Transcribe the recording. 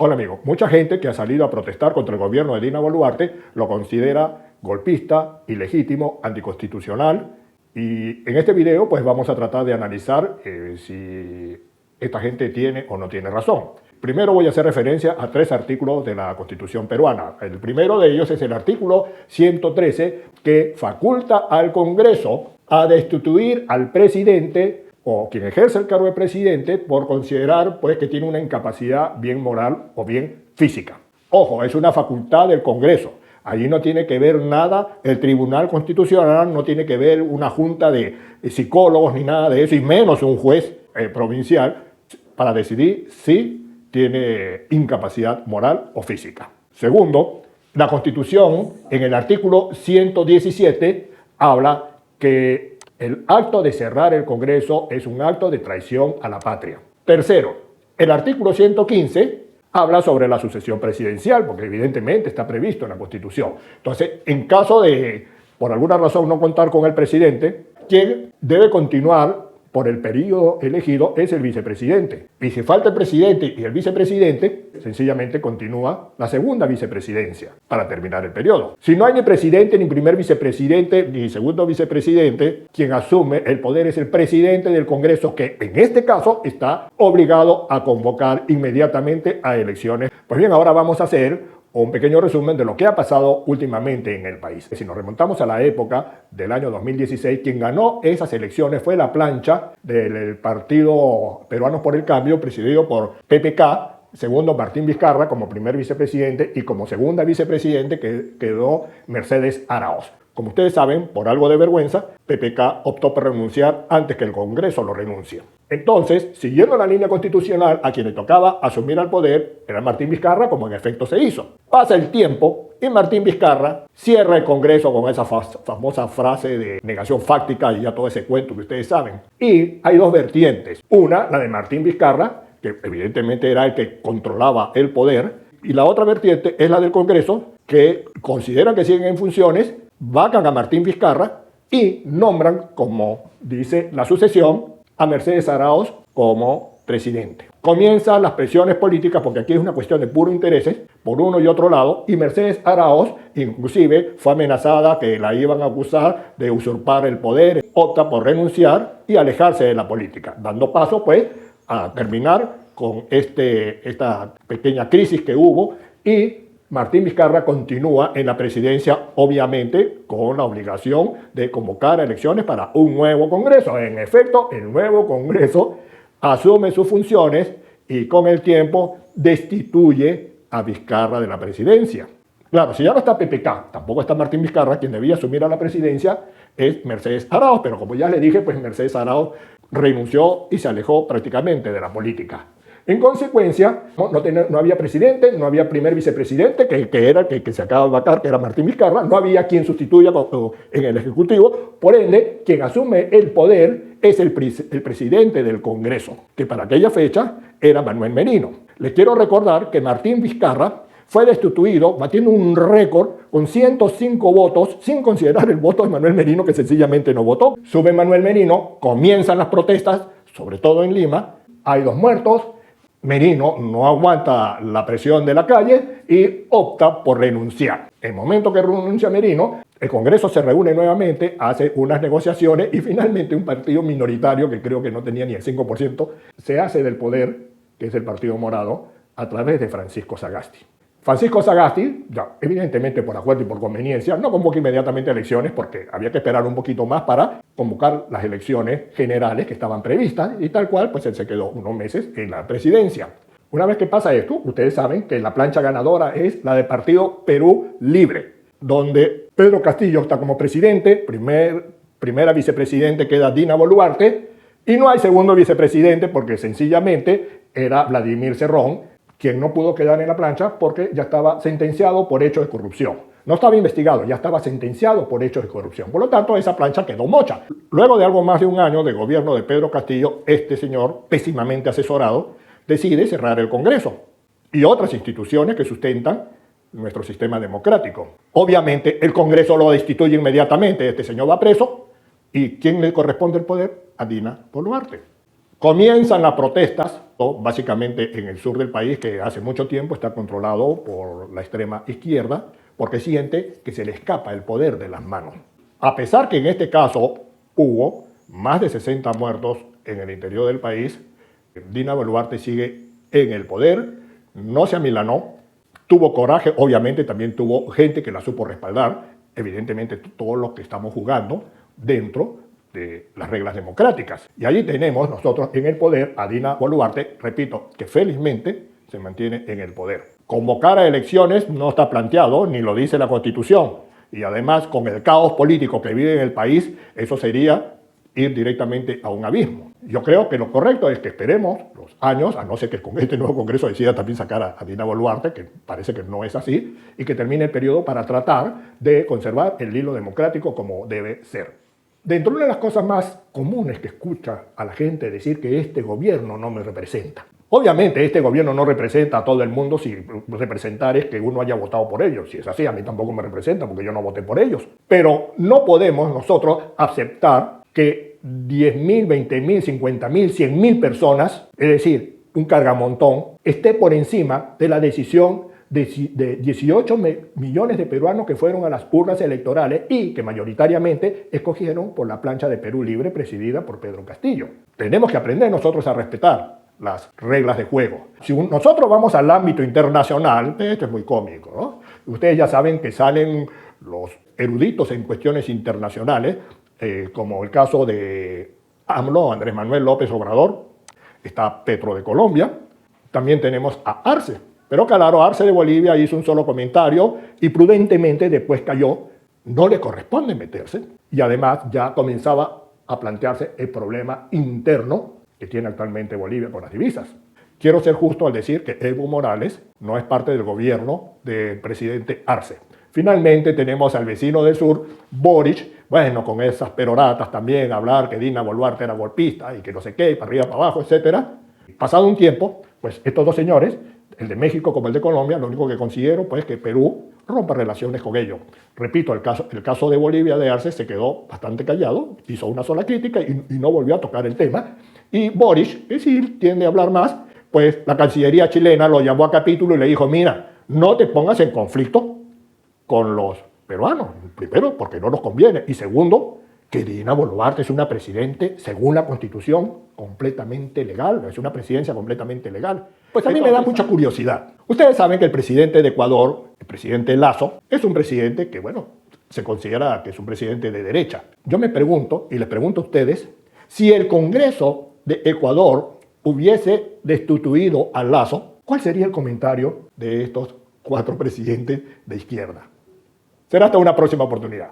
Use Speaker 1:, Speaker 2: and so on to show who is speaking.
Speaker 1: Hola amigo, mucha gente que ha salido a protestar contra el gobierno de Dina Boluarte lo considera golpista, ilegítimo, anticonstitucional, y en este video pues vamos a tratar de analizar si esta gente tiene o no tiene razón. Primero voy a hacer referencia a 3 artículos de la Constitución peruana. El primero de ellos es el artículo 113, que faculta al Congreso a destituir al presidente o quien ejerce el cargo de presidente por considerar pues, que tiene una incapacidad bien moral o bien física. Ojo, es una facultad del Congreso. Allí no tiene que ver nada el Tribunal Constitucional, no tiene que ver una junta de psicólogos ni nada de eso, y menos un juez provincial para decidir si tiene incapacidad moral o física. Segundo, la Constitución en el artículo 117 habla que el acto de cerrar el Congreso es un acto de traición a la patria. Tercero, el artículo 115 habla sobre la sucesión presidencial, porque evidentemente está previsto en la Constitución. Entonces, en caso de, por alguna razón, no contar con el presidente, quien debe continuar por el periodo elegido es el vicepresidente. Y si falta el presidente y el vicepresidente, sencillamente continúa la segunda vicepresidencia para terminar el periodo. Si no hay ni presidente, ni primer vicepresidente, ni segundo vicepresidente, quien asume el poder es el presidente del Congreso, que en este caso está obligado a convocar inmediatamente a elecciones. Pues bien, ahora vamos a hacer un pequeño resumen de lo que ha pasado últimamente en el país. Si nos remontamos a la época del año 2016, quien ganó esas elecciones fue la plancha del Partido Peruanos por el Cambio, presidido por PPK, segundo Martín Vizcarra como primer vicepresidente, y como segunda vicepresidente quedó Mercedes Araoz. Como ustedes saben, por algo de vergüenza, PPK optó por renunciar antes que el Congreso lo renuncie. Entonces, siguiendo la línea constitucional, a quien le tocaba asumir al poder era Martín Vizcarra, como en efecto se hizo. Pasa el tiempo y Martín Vizcarra cierra el Congreso con esa famosa frase de negación fáctica y ya todo ese cuento que ustedes saben. Y hay 2 vertientes. Una, la de Martín Vizcarra, que evidentemente era el que controlaba el poder, y la otra vertiente es la del Congreso, que consideran que siguen en funciones, vacan a Martín Vizcarra y nombran, como dice la sucesión, a Mercedes Araoz como presidente. Comienzan las presiones políticas, porque aquí es una cuestión de puro intereses, por uno y otro lado, y Mercedes Araoz inclusive fue amenazada que la iban a acusar de usurpar el poder, opta por renunciar y alejarse de la política, dando paso pues a terminar con esta pequeña crisis que hubo, y Martín Vizcarra continúa en la presidencia, obviamente, con la obligación de convocar a elecciones para un nuevo Congreso. En efecto, el nuevo Congreso asume sus funciones y con el tiempo destituye a Vizcarra de la presidencia. Claro, si ya no está PPK, tampoco está Martín Vizcarra, quien debía asumir a la presidencia es Mercedes Araoz, pero como ya le dije, pues Mercedes Araoz renunció y se alejó prácticamente de la política. En consecuencia, no había presidente, no había primer vicepresidente, que era el que se acaba de vacar, que era Martín Vizcarra, no había quien sustituya en el Ejecutivo, por ende, quien asume el poder es el presidente del Congreso, que para aquella fecha era Manuel Merino. Les quiero recordar que Martín Vizcarra fue destituido batiendo un récord con 105 votos, sin considerar el voto de Manuel Merino, que sencillamente no votó. Sube Manuel Merino, comienzan las protestas, sobre todo en Lima, hay 2 muertos, Merino no aguanta la presión de la calle y opta por renunciar. En el momento que renuncia Merino, el Congreso se reúne nuevamente, hace unas negociaciones y finalmente un partido minoritario, que creo que no tenía ni el 5%, se hace del poder, que es el Partido Morado, a través de Francisco Sagasti. Francisco Sagasti, ya, evidentemente por acuerdo y por conveniencia, no convocó inmediatamente elecciones porque había que esperar un poquito más para convocar las elecciones generales que estaban previstas, y tal cual, pues él se quedó unos meses en la presidencia. Una vez que pasa esto, ustedes saben que la plancha ganadora es la del Partido Perú Libre, donde Pedro Castillo está como presidente, primera vicepresidente queda Dina Boluarte, y no hay segundo vicepresidente porque sencillamente era Vladimir Cerrón, quien no pudo quedar en la plancha porque ya estaba sentenciado por hechos de corrupción. No estaba investigado, ya estaba sentenciado por hechos de corrupción. Por lo tanto, esa plancha quedó mocha. Luego de algo más de un año de gobierno de Pedro Castillo, este señor, pésimamente asesorado, decide cerrar el Congreso y otras instituciones que sustentan nuestro sistema democrático. Obviamente, el Congreso lo destituye inmediatamente. Este señor va preso. ¿Y quién le corresponde el poder? A Dina Boluarte. Comienzan las protestas, básicamente en el sur del país, que hace mucho tiempo está controlado por la extrema izquierda, porque siente que se le escapa el poder de las manos. A pesar que en este caso hubo más de 60 muertos en el interior del país, Dina Boluarte sigue en el poder, no se amilanó, tuvo coraje, obviamente también tuvo gente que la supo respaldar, evidentemente todos los que estamos jugando dentro de las reglas democráticas. Y allí tenemos nosotros en el poder a Dina Boluarte, repito, que felizmente se mantiene en el poder. Convocar a elecciones no está planteado, ni lo dice la Constitución. Y además, con el caos político que vive en el país, eso sería ir directamente a un abismo. Yo creo que lo correcto es que esperemos los años, a no ser que con este nuevo Congreso decida también sacar a Dina Boluarte, que parece que no es así, y que termine el periodo para tratar de conservar el hilo democrático como debe ser. Dentro de las cosas más comunes que escucha a la gente decir que este gobierno no me representa. Obviamente este gobierno no representa a todo el mundo, si representar es que uno haya votado por ellos. Si es así, a mí tampoco me representa porque yo no voté por ellos. Pero no podemos nosotros aceptar que 10.000, 20.000, 50.000, 100.000 personas, es decir, un cargamontón, esté por encima de la decisión de 18 millones de peruanos que fueron a las urnas electorales y que mayoritariamente escogieron por la plancha de Perú Libre presidida por Pedro Castillo. Tenemos que aprender nosotros a respetar las reglas de juego. Si nosotros vamos al ámbito internacional, esto es muy cómico, ¿no? Ustedes ya saben que salen los eruditos en cuestiones internacionales, como el caso de AMLO, Andrés Manuel López Obrador, está Petro de Colombia, también tenemos a Arce. Pero claro, Arce de Bolivia hizo un solo comentario y prudentemente después cayó. No le corresponde meterse. Y además ya comenzaba a plantearse el problema interno que tiene actualmente Bolivia con las divisas. Quiero ser justo al decir que Evo Morales no es parte del gobierno del presidente Arce. Finalmente tenemos al vecino del sur, Boric, bueno, con esas peroratas también, hablar que Dina Boluarte era golpista y que no sé qué, para arriba, para abajo, etc. Pasado un tiempo, pues estos dos señores, el de México como el de Colombia, lo único que consiguieron pues que Perú rompa relaciones con ellos. Repito, el caso de Bolivia de Arce se quedó bastante callado, hizo una sola crítica y no volvió a tocar el tema. Y Boric, que sí tiende a hablar más, pues la Cancillería chilena lo llamó a capítulo y le dijo, mira, no te pongas en conflicto con los peruanos. Primero, porque no nos conviene. Y segundo, que Dina Boluarte es una presidente, según la Constitución, completamente legal. Es una presidencia completamente legal. Pues a mí me da mucha curiosidad. Ustedes saben que el presidente de Ecuador, el presidente Lasso, es un presidente que, bueno, se considera que es un presidente de derecha. Yo me pregunto, y les pregunto a ustedes, si el Congreso de Ecuador hubiese destituido a Lasso, ¿cuál sería el comentario de estos 4 presidentes de izquierda? Será hasta una próxima oportunidad.